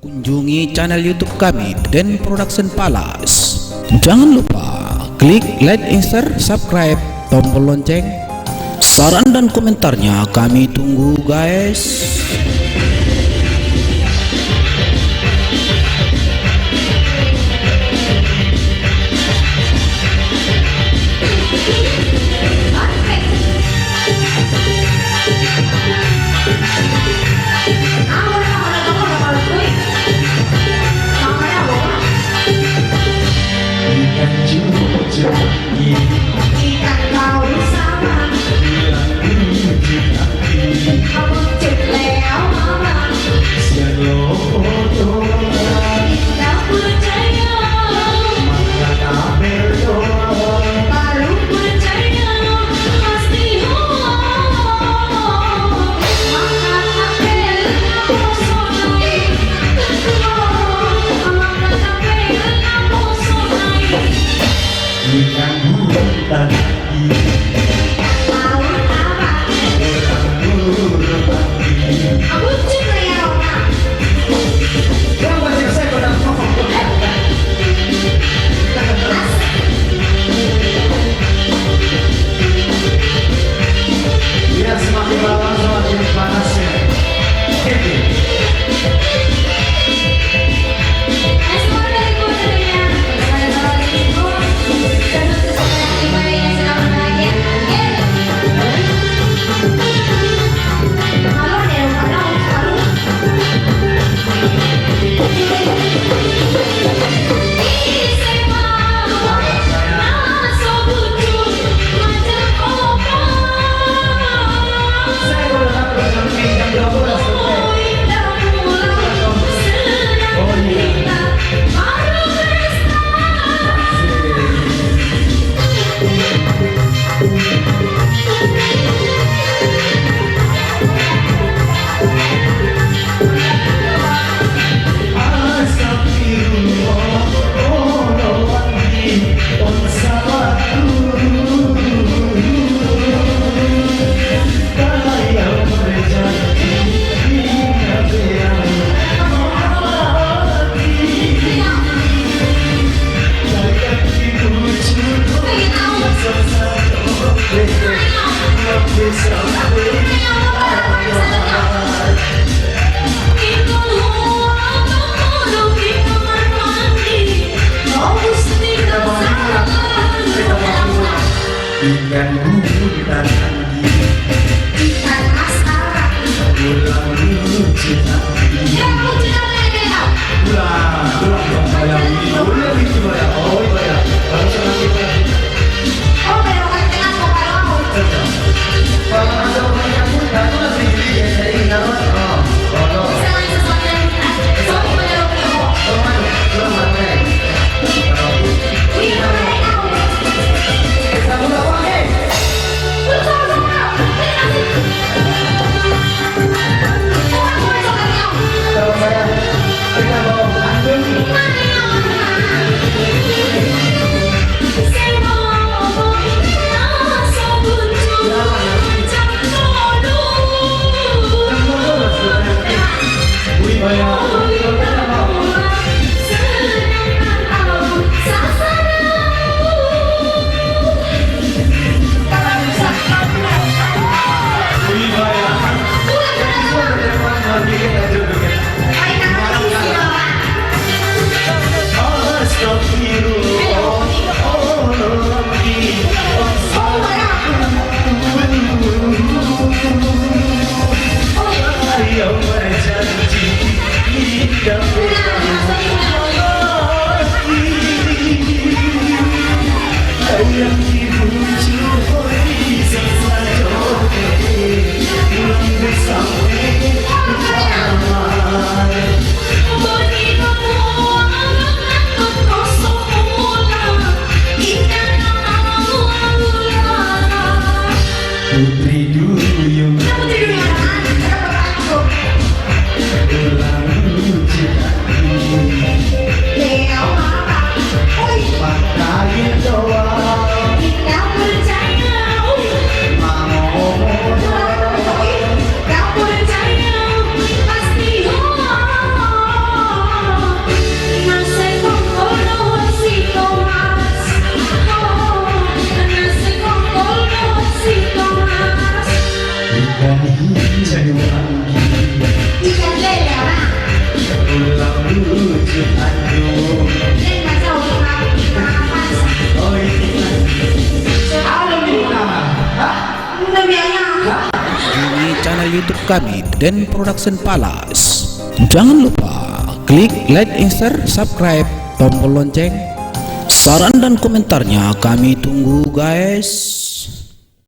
Kunjungi channel YouTube kami Den Production Palace. Jangan lupa klik like, share, subscribe, tombol lonceng. Saran dan komentarnya kami tunggu, guys. Ikan hutan ikan asara pulang lucu pulang bayang udah lucu bayang oh bayang kalau senang kita oh bayang kan mau kalau kalau ada orang yang muda tuh masih jadi dari nama oh selain sesuatu yang soal bayang belum ada Putri Duyung pulang lucu pakai doang mau YouTube kami Den Production Palace. Jangan lupa klik like, share, subscribe, tombol lonceng. Saran dan komentarnya kami tunggu guys.